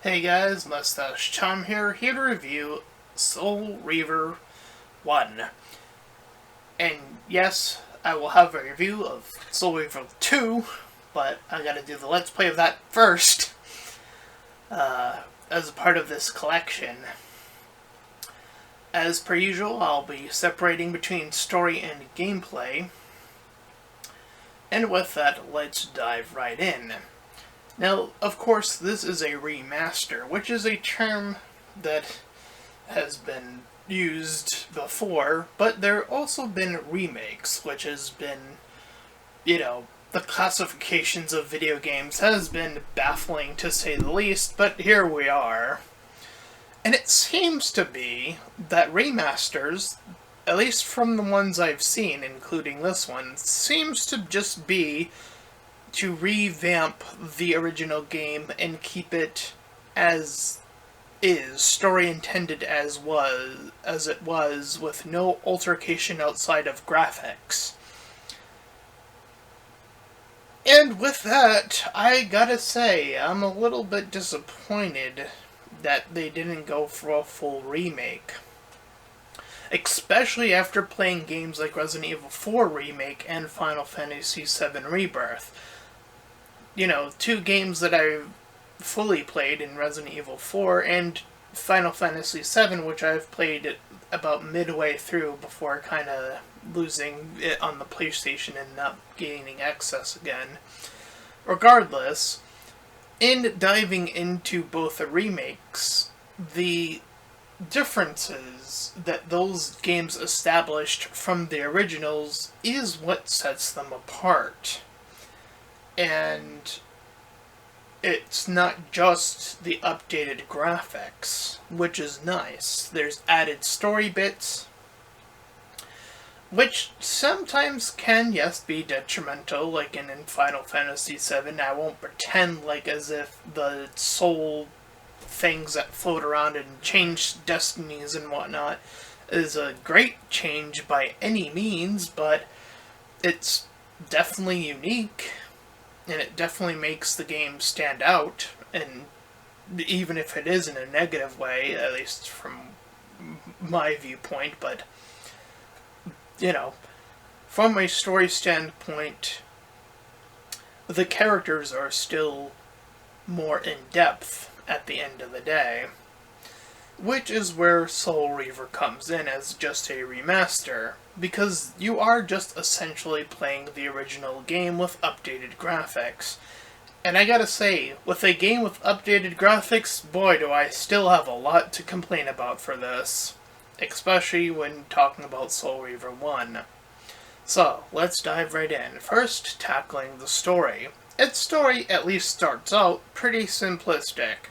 Hey guys, Mustached here to review Soul Reaver 1. And yes, I will have a review of Soul Reaver 2, but I gotta do the Let's Play of that first, as a part of this collection. As per usual, I'll be separating between story and gameplay. And with that, let's dive right in. Now, of course, this is a remaster, which is a term that has been used before, but there have also been remakes, which has been, the classifications of video games has been baffling to say the least, but here we are. And it seems to be that remasters, at least from the ones I've seen, including this one, seems to just be to revamp the original game and keep it as is, story intended as it was, with no altercation outside of graphics. And with that, I gotta say, I'm a little bit disappointed that they didn't go for a full remake. Especially after playing games like Resident Evil 4 Remake and Final Fantasy VII Rebirth. Two games that I've fully played in Resident Evil 4 and Final Fantasy VII, which I've played about midway through before kind of losing it on the PlayStation and not gaining access again. Regardless, in diving into both the remakes, the differences that those games established from the originals is what sets them apart. And it's not just the updated graphics, which is nice. There's added story bits, which sometimes can, yes, be detrimental, like in Final Fantasy VII. I won't pretend like as if the soul things that float around and change destinies and whatnot is a great change by any means, but it's definitely unique. And it definitely makes the game stand out, and even if it is in a negative way, at least from my viewpoint, but, from a story standpoint, the characters are still more in-depth at the end of the day, which is where Soul Reaver comes in as just a remaster, because you are just essentially playing the original game with updated graphics. And I gotta say, with a game with updated graphics, boy do I still have a lot to complain about for this, especially when talking about Soul Reaver 1. So, let's dive right in. First, tackling the story. Its story at least starts out pretty simplistic.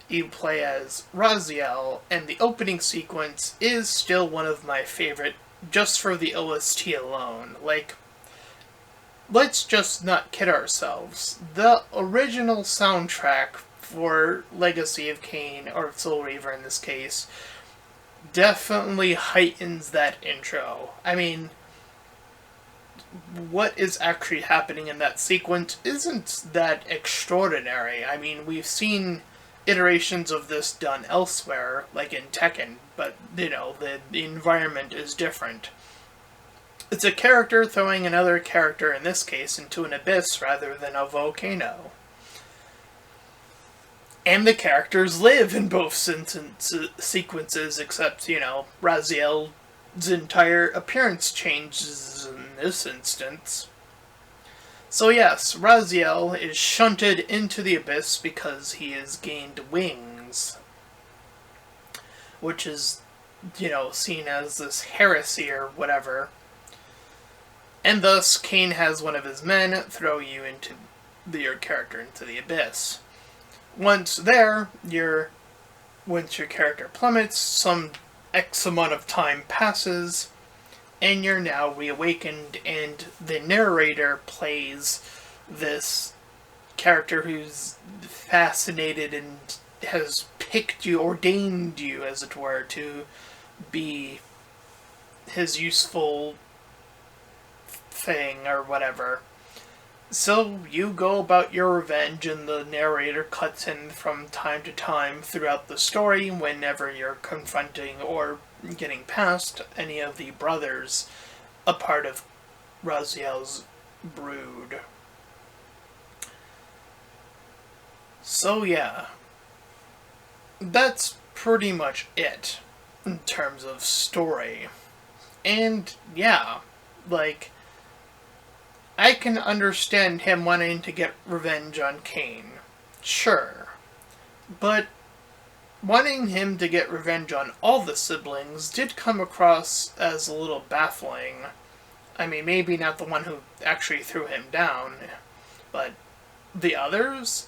You play as Raziel, and the opening sequence is still one of my favorite, just for the OST alone. Let's just not kid ourselves. The original soundtrack for Legacy of Kain, or Soul Reaver in this case, definitely heightens that intro. I mean, what is actually happening in that sequence isn't that extraordinary. I mean, we've seen iterations of this done elsewhere, like in Tekken, but, the environment is different. It's a character throwing another character, in this case, into an abyss rather than a volcano. And the characters live in both sequences, except, Raziel's entire appearance changes in this instance. So yes, Raziel is shunted into the abyss because he has gained wings, which is, seen as this heresy or whatever. And thus, Kain has one of his men throw your character into the abyss. Once there, once your character plummets, some X amount of time passes, and you're now reawakened, and the narrator plays this character who's fascinated and has picked you, ordained you, as it were, to be his useful thing, or whatever. So you go about your revenge, and the narrator cuts in from time to time throughout the story whenever you're confronting or getting past any of the brothers, a part of Raziel's brood. So yeah, that's pretty much it in terms of story. And yeah, like, I can understand him wanting to get revenge on Cain. Sure. But wanting him to get revenge on all the siblings did come across as a little baffling. I mean, maybe not the one who actually threw him down, but the others?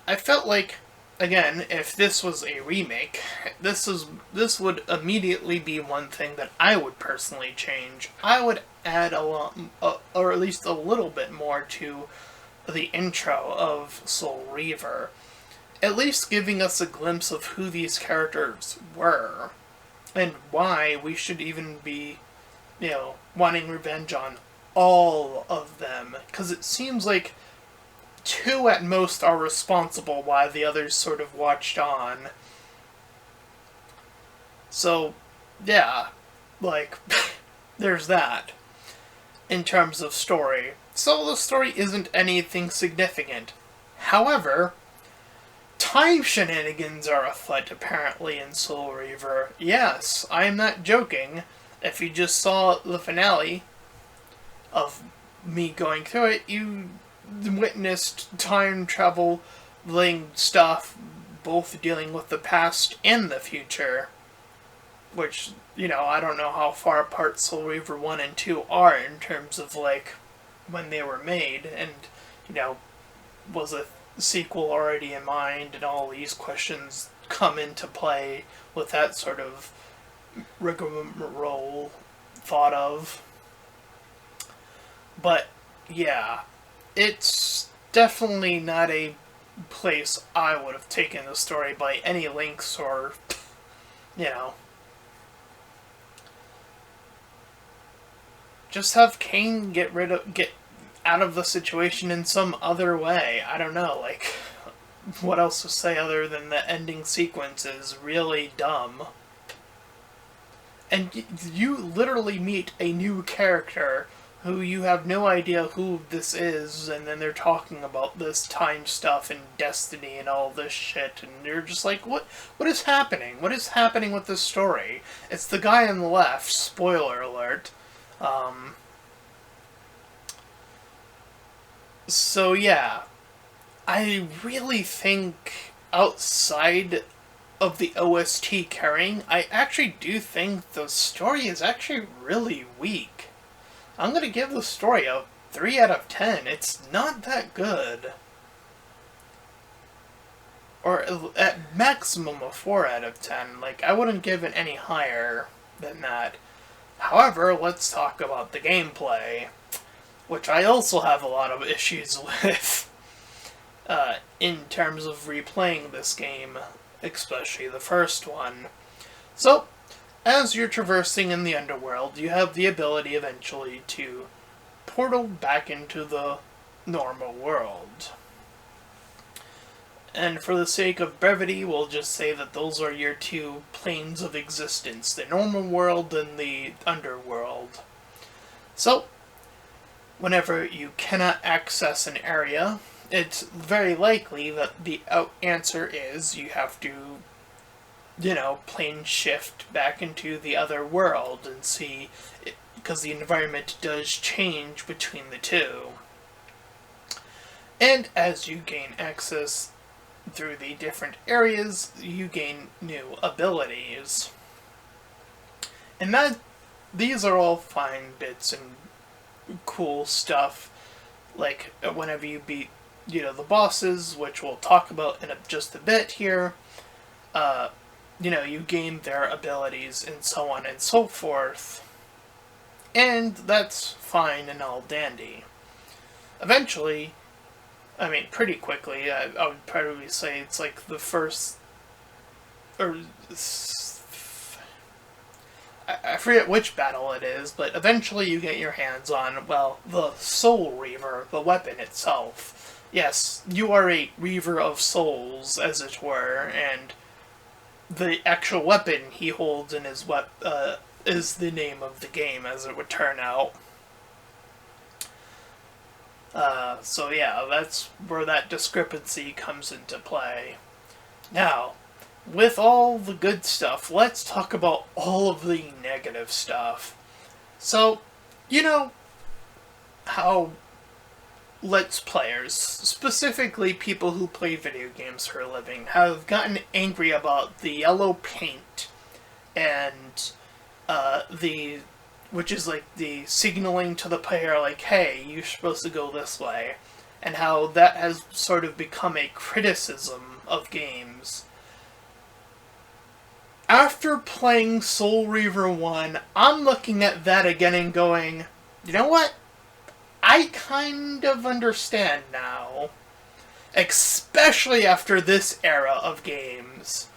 I felt like, again, if this was a remake, this would immediately be one thing that I would personally change. I would add a lot, or at least a little bit more to the intro of Soul Reaver. At least giving us a glimpse of who these characters were, and why we should even be, wanting revenge on all of them. Because it seems like two at most are responsible while the others sort of watched on. So, yeah, like, there's that in terms of story. So the story isn't anything significant. However, time shenanigans are afoot apparently in Soul Reaver. Yes, I'm not joking. If you just saw the finale of me going through it, you witnessed time traveling stuff, both dealing with the past and the future. Which, I don't know how far apart Soul Reaver 1 and 2 are in terms of, like, when they were made, and, was a sequel already in mind, and all these questions come into play with that sort of rigmarole thought of. But, yeah, it's definitely not a place I would have taken the story by any links or, just have Cain get out of the situation in some other way. I don't know, like, what else to say other than the ending sequence is really dumb. And you literally meet a new character who you have no idea who this is, and then they're talking about this time stuff and destiny and all this shit, and you're just like, what is happening? What is happening with this story? It's the guy on the left, spoiler alert. So yeah, I really think outside of the OST carrying, I actually do think the story is actually really weak. I'm gonna give the story a 3 out of 10. It's not that good. Or at maximum a 4 out of 10. Like, I wouldn't give it any higher than that. However, let's talk about the gameplay, which I also have a lot of issues with in terms of replaying this game, especially the first one. So, as you're traversing in the underworld, you have the ability eventually to portal back into the normal world. And for the sake of brevity, we'll just say that those are your two planes of existence, the normal world and the underworld. So, whenever you cannot access an area, it's very likely that the answer is you have to, plane shift back into the other world and see, because the environment does change between the two. And as you gain access through the different areas, you gain new abilities. And these are all fine bits and cool stuff, like whenever you beat, the bosses, which we'll talk about in just a bit here, you gain their abilities and so on and so forth. And that's fine and all dandy. Eventually, pretty quickly, I would probably say it's like the first, or I forget which battle it is, but eventually you get your hands on, well, the Soul Reaver, the weapon itself. Yes, you are a Reaver of Souls, as it were, and the actual weapon he holds in his is the name of the game, as it would turn out. So yeah, that's where that discrepancy comes into play. Now, with all the good stuff, let's talk about all of the negative stuff. So, you know how Let's Players, specifically people who play video games for a living, have gotten angry about the yellow paint and which is like the signaling to the player like, hey, you're supposed to go this way, and how that has sort of become a criticism of games. After playing Soul Reaver 1, I'm looking at that again and going, you know what? I kind of understand now. Especially after this era of games.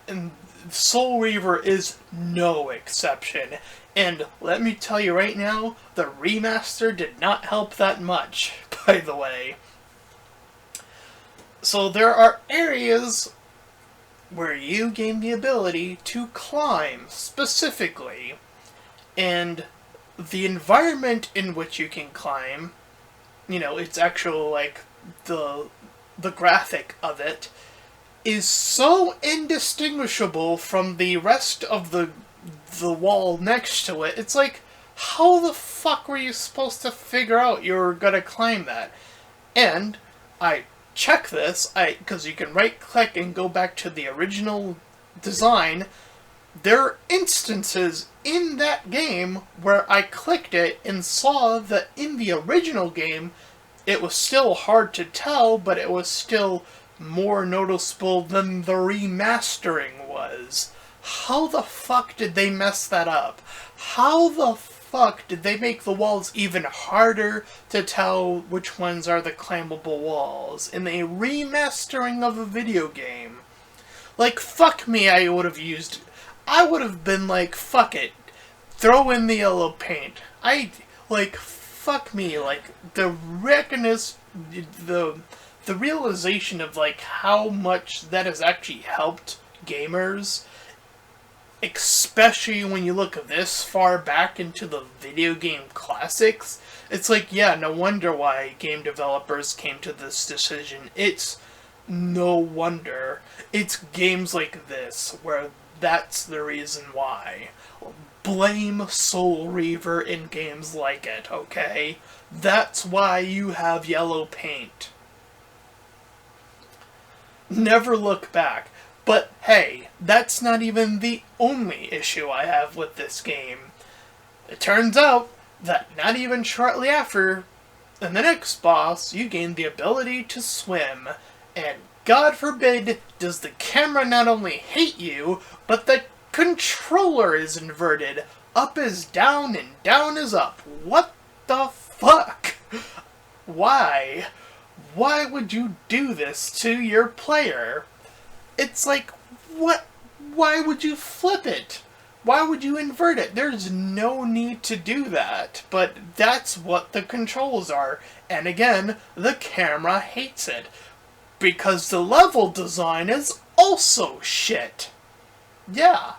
And Soul Reaver is no exception. And let me tell you right now, the remaster did not help that much, by the way. So there are areas where you gain the ability to climb, specifically. And the environment in which you can climb, you know, it's actual, like, the graphic of it, is so indistinguishable from the rest of the wall next to it. It's like, how the fuck were you supposed to figure out you were gonna climb that? And I check this, because you can right-click and go back to the original design. There are instances in that game where I clicked it and saw that in the original game, it was still hard to tell, but it was still more noticeable than the remastering was. How the fuck did they mess that up? How the fuck did they make the walls even harder to tell which ones are the climbable walls in a remastering of a video game? Like, fuck me, I would have been like, fuck it, throw in the yellow paint. Fuck me, like, the realization of, like, how much that has actually helped gamers, especially when you look this far back into the video game classics, it's like, yeah, no wonder why game developers came to this decision. It's no wonder. It's games like this where that's the reason why. Blame Soul Reaver in games like it, okay? That's why you have yellow paint. Never look back. But hey, that's not even the only issue I have with this game. It turns out that not even shortly after, in the next boss, you gain the ability to swim. And God forbid, does the camera not only hate you, but the controller is inverted. Up is down and down is up. What the fuck? Why? Why would you do this to your player? It's like, what? Why would you flip it? Why would you invert it? There's no need to do that, but that's what the controls are. And again, the camera hates it. Because the level design is also shit. Yeah.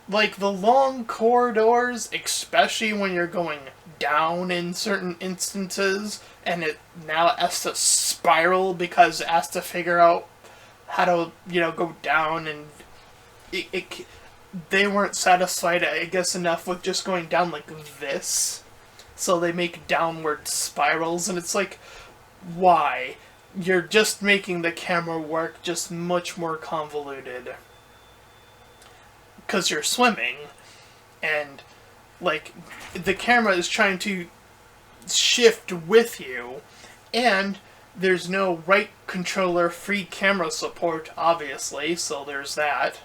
Like, the long corridors, especially when you're going down in certain instances, and it now has to spiral because it has to figure out how to, go down, and they weren't satisfied, I guess, enough with just going down like this. So they make downward spirals, and it's like, why? You're just making the camera work just much more convoluted. Because you're swimming, and, like, the camera is trying to shift with you, and there's no right controller free camera support, obviously, so there's that.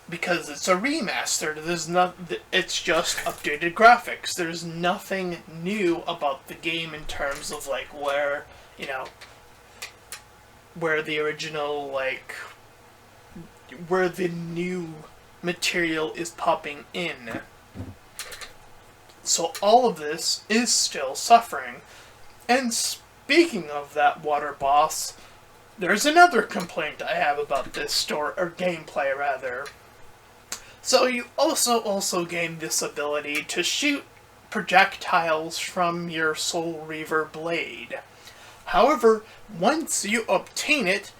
Because it's a remaster, it's just updated graphics. There's nothing new about the game in terms of, like, where the original, like, where the new material is popping in. So all of this is still suffering. And speaking of that water boss, there's another complaint I have about this story, or gameplay rather. So you also gain this ability to shoot projectiles from your Soul Reaver blade. However, once you obtain it,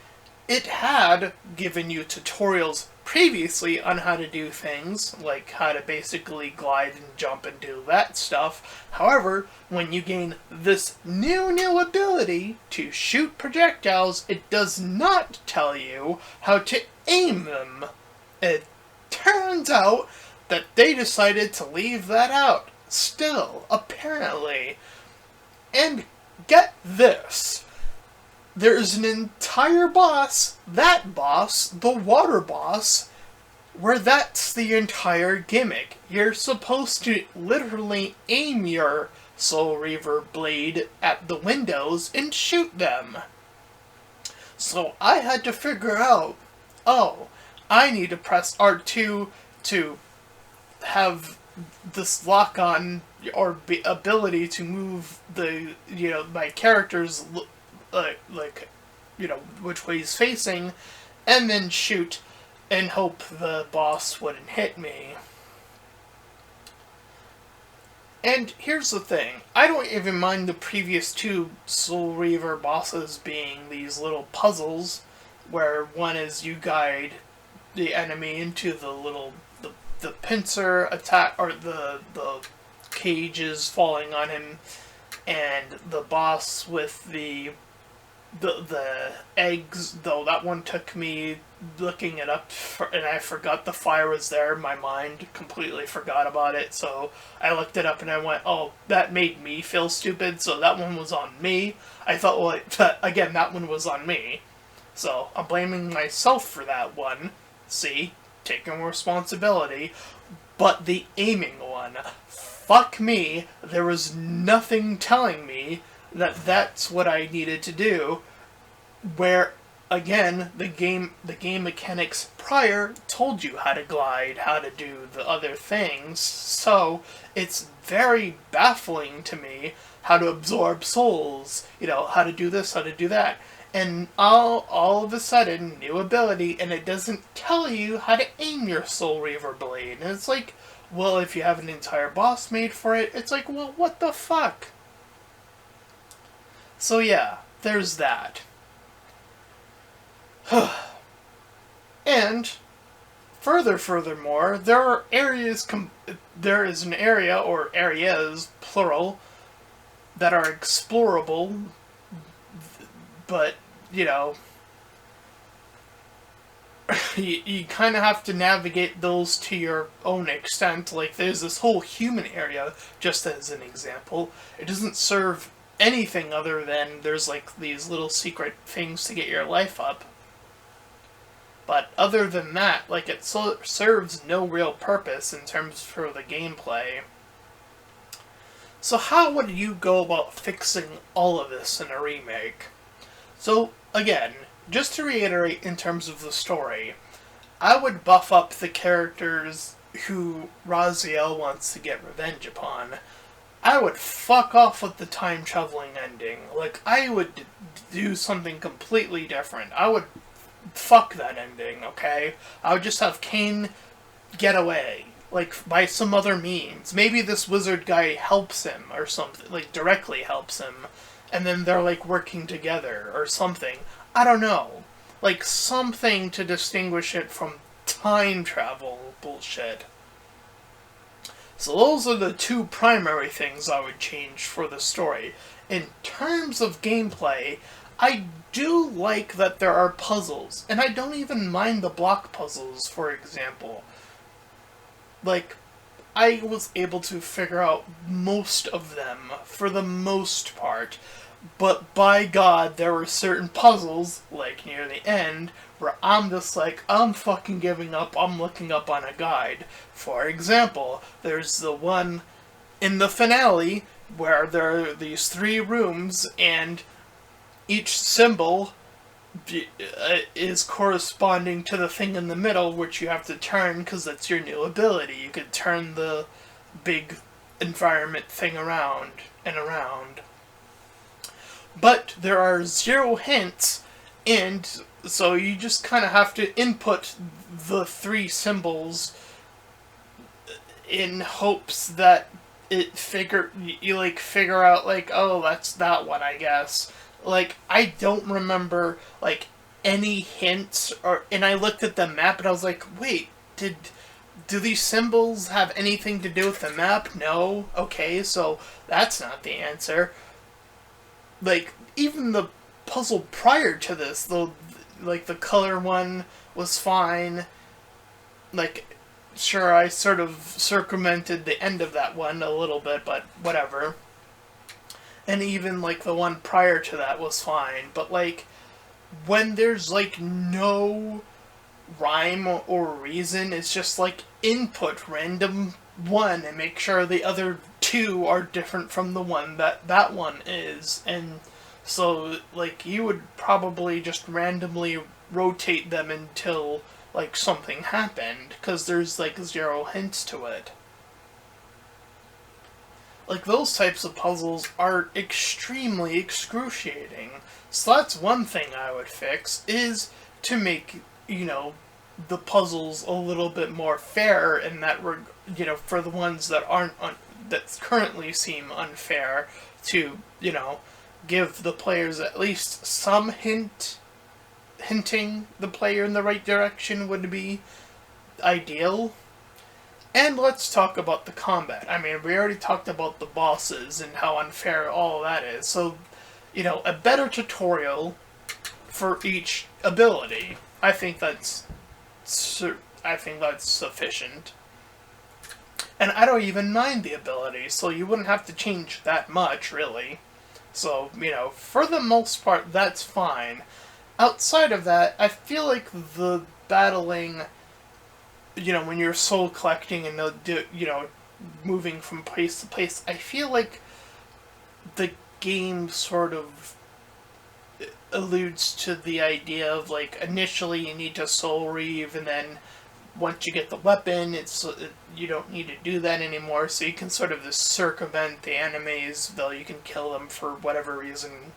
it had given you tutorials previously on how to do things, like how to basically glide and jump and do that stuff. However, when you gain this new ability to shoot projectiles, it does not tell you how to aim them. It turns out that they decided to leave that out. Still, apparently. And get this. There's an entire boss, that boss, the water boss, where that's the entire gimmick. You're supposed to literally aim your Soul Reaver blade at the windows and shoot them. So I had to figure out, oh, I need to press R2 to have this lock-on or ability to move the, my character's which way he's facing, and then shoot and hope the boss wouldn't hit me. And here's the thing, I don't even mind the previous two Soul Reaver bosses being these little puzzles, where one is you guide the enemy into the pincer attack, or the cages falling on him, and the boss with the eggs, though that one took me looking it up, and I forgot the fire was there. My mind completely forgot about it, so I looked it up and I went, oh, that made me feel stupid, so that one was on me. I thought, well, that one was on me. So I'm blaming myself for that one. See? Taking responsibility. But the aiming one, fuck me, there was nothing telling me that that's what I needed to do, where, again, the game mechanics prior told you how to glide, how to do the other things, so it's very baffling to me how to absorb souls, how to do this, how to do that, and all of a sudden, new ability, and it doesn't tell you how to aim your Soul Reaver blade, and it's like, well, if you have an entire boss made for it, it's like, well, what the fuck? So yeah, there's that. And furthermore, there is an area, or areas, plural, that are explorable, but, you kind of have to navigate those to your own extent. Like, there's this whole human area, just as an example. It doesn't serve anything other than there's, these little secret things to get your life up. But other than that, it serves no real purpose in terms for the gameplay. So how would you go about fixing all of this in a remake? So, again, just to reiterate in terms of the story, I would buff up the characters who Raziel wants to get revenge upon. I would fuck off with the time-traveling ending. I would do something completely different. I would fuck that ending, okay? I would just have Cain get away, by some other means. Maybe this wizard guy helps him, or something, directly helps him, and then they're, working together, or something. I don't know. Something to distinguish it from time travel bullshit. So those are the two primary things I would change for the story. In terms of gameplay, I do like that there are puzzles, and I don't even mind the block puzzles, for example. I was able to figure out most of them, for the most part, but by God, there were certain puzzles, near the end, where I'm just I'm fucking giving up, I'm looking up on a guide. For example, there's the one in the finale, where there are these 3 rooms, and each symbol is corresponding to the thing in the middle, which you have to turn because that's your new ability. You could turn the big environment thing around and around. But there are 0 hints, and so you just kind of have to input the 3 symbols in hopes that you like figure out like, oh, that's that one, I guess. Like, I don't remember like any hints, and I looked at the map and I was like, wait, do these symbols have anything to do with the map? No. Okay, so that's not the answer. Like, even the puzzle prior to this, though, like the color one was fine. Like, sure, I sort of circumvented the end of that one a little bit, but whatever. And even, like, the one prior to that was fine. But, like, when there's, like, no rhyme or reason, it's just, like, input random one and make sure the other 2 are different from the one that one is. And so, like, you would probably just randomly rotate them until, like, something happened, because there's, like, 0 hints to it. Like, those types of puzzles are extremely excruciating. So that's one thing I would fix, is to make, the puzzles a little bit more fair in that, for the ones that aren't, that currently seem unfair, to, give the players at least some hinting the player in the right direction would be ideal. And let's talk about the combat. I mean, we already talked about the bosses and how unfair all that is. So, a better tutorial for each ability. I think that's sufficient. And I don't even mind the abilities, so you wouldn't have to change that much, really. So, for the most part, that's fine. Outside of that, I feel like the battling, when you're soul collecting and, moving from place to place, I feel like the game sort of alludes to the idea of, like, initially you need to soul reave, and then once you get the weapon, you don't need to do that anymore, so you can sort of just circumvent the enemies, though you can kill them for whatever reason.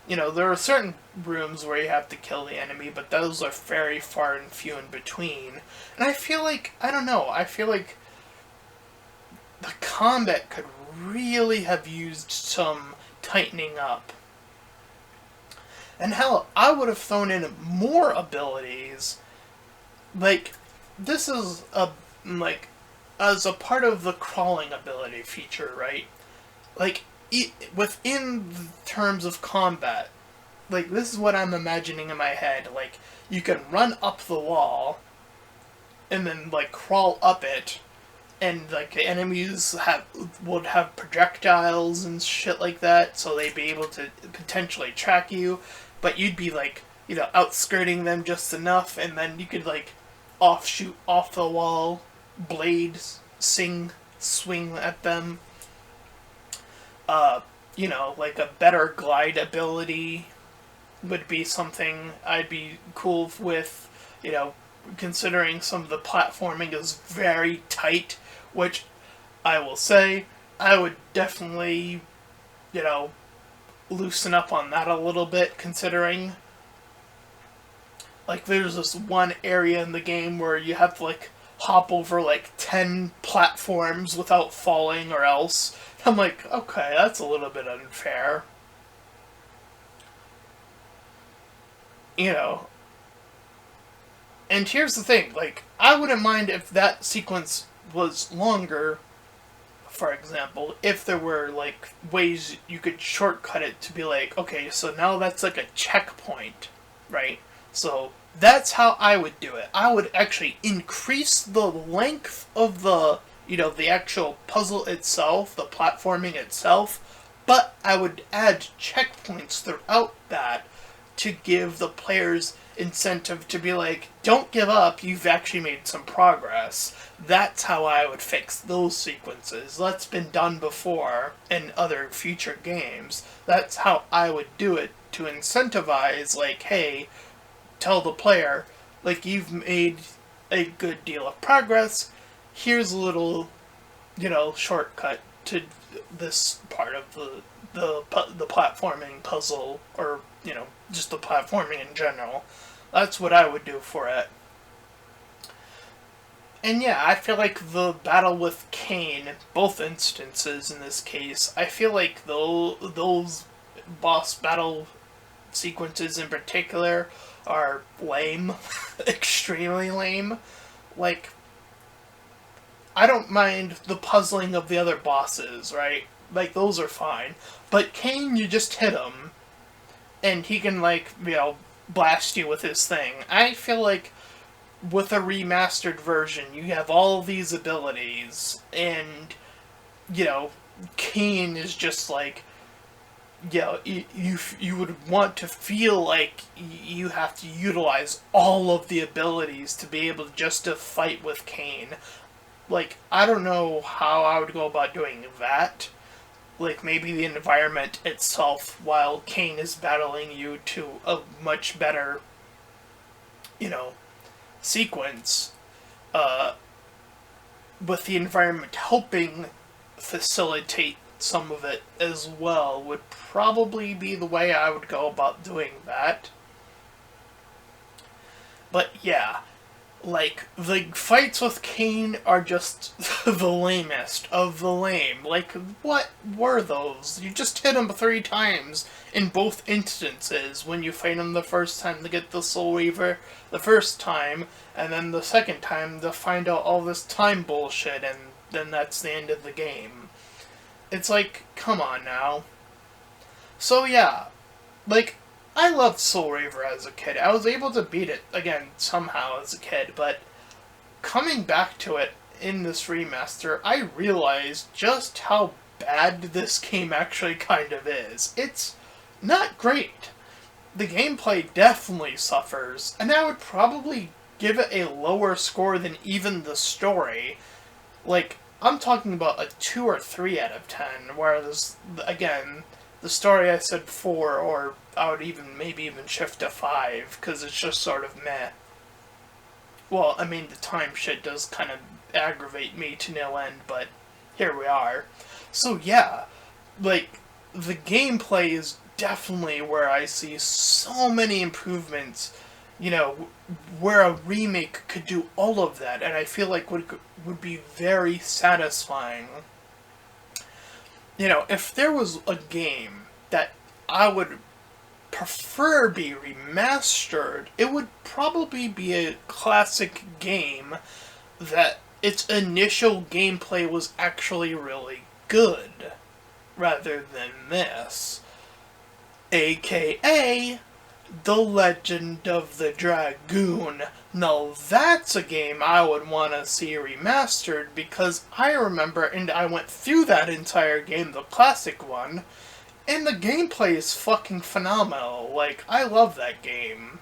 There are certain rooms where you have to kill the enemy, but those are very far and few in between. And I feel like, I feel like the combat could really have used some tightening up. And hell, I would have thrown in more abilities. Like, this is as a part of the crawling ability feature, right? Like, within terms of combat, like, this is what I'm imagining in my head. Like, you can run up the wall, and then, like, crawl up it, and, like, the enemies would have projectiles and shit like that, so they'd be able to potentially track you, but you'd be, like, outskirting them just enough, and then you could, like, offshoot off the wall, blades, swing at them. Like a better glide ability would be something I'd be cool with, considering some of the platforming is very tight, which I will say, I would definitely, loosen up on that a little bit, considering, like, there's this one area in the game where you have to, like, hop over, like, 10 platforms without falling or else. I'm like, okay, that's a little bit unfair. And here's the thing, like, I wouldn't mind if that sequence was longer, for example, if there were, like, ways you could shortcut it to be like, okay, so now that's like a checkpoint, right? So that's how I would do it. I would actually increase the length of the actual puzzle itself, the platforming itself, but I would add checkpoints throughout that to give the players incentive to be like, don't give up, you've actually made some progress. That's how I would fix those sequences. That's been done before in other future games. That's how I would do it to incentivize, like, hey, tell the player, like, you've made a good deal of progress, here's a little, shortcut to this part of the platforming puzzle, or, just the platforming in general. That's what I would do for it. And yeah, I feel like the battle with Cain, both instances in this case, I feel like those boss battle sequences in particular are lame. Extremely lame. Like, I don't mind the puzzling of the other bosses, right? Like, those are fine. But Cain, you just hit him, and he can, blast you with his thing. I feel like with a remastered version, you have all these abilities, and, Cain is just like, you would want to feel like you have to utilize all of the abilities to be able just to fight with Cain. Like, I don't know how I would go about doing that. Like, maybe the environment itself, while Cain is battling you to a much better, sequence, with the environment helping facilitate some of it as well, would probably be the way I would go about doing that. But yeah, like, the fights with Cain are just the lamest of the lame. Like, what were those? You just hit him 3 times in both instances. When you fight him the first time to get the Soul Reaver the first time, and then the second time to find out all this time bullshit, and then that's the end of the game. It's like, come on now. So yeah, like, I loved Soul Reaver as a kid. I was able to beat it, again, somehow as a kid, but coming back to it in this remaster, I realized just how bad this game actually kind of is. It's not great. The gameplay definitely suffers, and I would probably give it a lower score than even the story. Like, I'm talking about a 2 or 3 out of 10, whereas, again, the story I said 4, or I would maybe even shift to 5, because it's just sort of meh. Well, I mean, the time shit does kind of aggravate me to no end, but here we are. So yeah, like, the gameplay is definitely where I see so many improvements, where a remake could do all of that, and I feel like would be very satisfying. If there was a game that I would prefer be remastered, it would probably be a classic game that its initial gameplay was actually really good, rather than this. AKA The Legend of the Dragoon. Now that's a game I would want to see remastered, because I remember, and I went through that entire game, the classic one, and the gameplay is fucking phenomenal. Like, I love that game.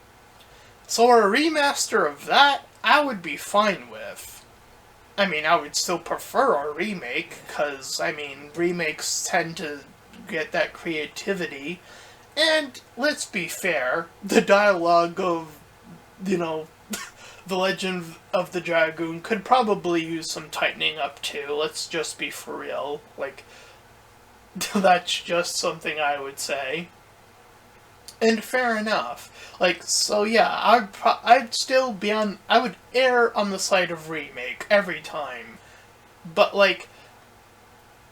So a remaster of that, I would be fine with. I mean, I would still prefer a remake, because, remakes tend to get that creativity. And, let's be fair, the dialogue of, The Legend of the Dragoon could probably use some tightening up too. Let's just be for real. Like, that's just something I would say. And fair enough. Like, so yeah, I'd still be I would err on the side of remake every time. But, like,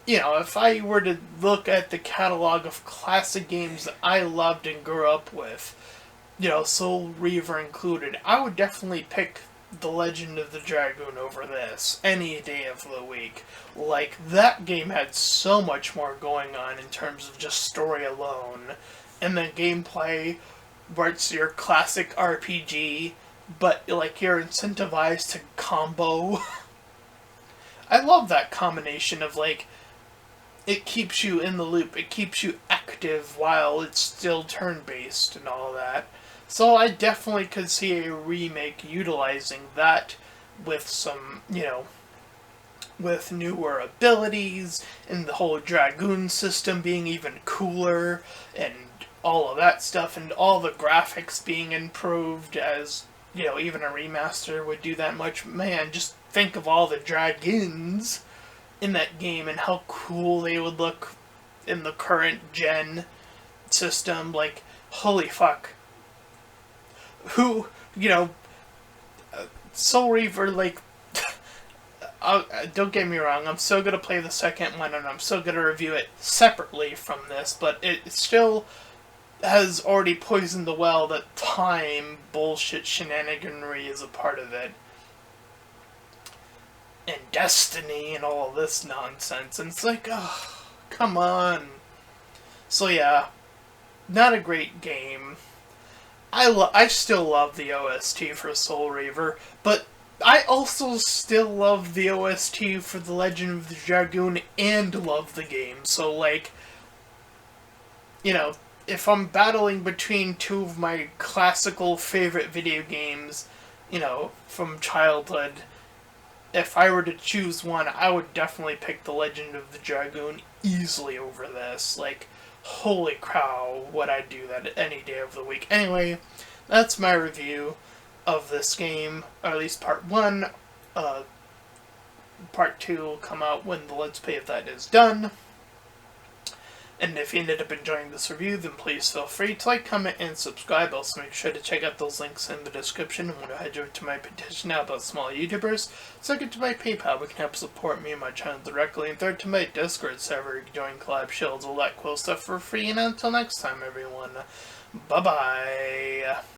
if I were to look at the catalog of classic games that I loved and grew up with, Soul Reaver included, I would definitely pick The Legend of the Dragoon over this any day of the week. Like, that game had so much more going on in terms of just story alone. And the gameplay, where it's your classic RPG, but, like, you're incentivized to combo. I love that combination of, like, it keeps you in the loop. It keeps you active while it's still turn-based and all that. So I definitely could see a remake utilizing that with some, with newer abilities and the whole Dragoon system being even cooler and all of that stuff and all the graphics being improved as, even a remaster would do that much. Man, just think of all the dragons in that game and how cool they would look in the current gen system. Like, holy fuck. Who, Soul Reaver, like, don't get me wrong, I'm still going to play the second one and I'm still going to review it separately from this, but it still has already poisoned the well that time bullshit shenaniganry is a part of it. And Destiny and all this nonsense. And it's like, oh, come on. So yeah, not a great game. I still love the OST for Soul Reaver, but I also still love the OST for The Legend of the Dragoon and love the game. So, like, if I'm battling between two of my classical favorite video games, from childhood, if I were to choose one, I would definitely pick The Legend of the Dragoon easily over this. Like, holy cow, would I do that any day of the week. Anyway, that's my review of this game, or at least part 1. Part 2 will come out when the Let's Play of that is done. And if you ended up enjoying this review, then please feel free to like, comment, and subscribe. Also make sure to check out those links in the description. And want to head over to my petition now about small YouTubers. Second, to my PayPal, which can help support me and my channel directly. And third, to my Discord server, you can join collab shields, all that cool stuff for free. And until next time, everyone, bye-bye.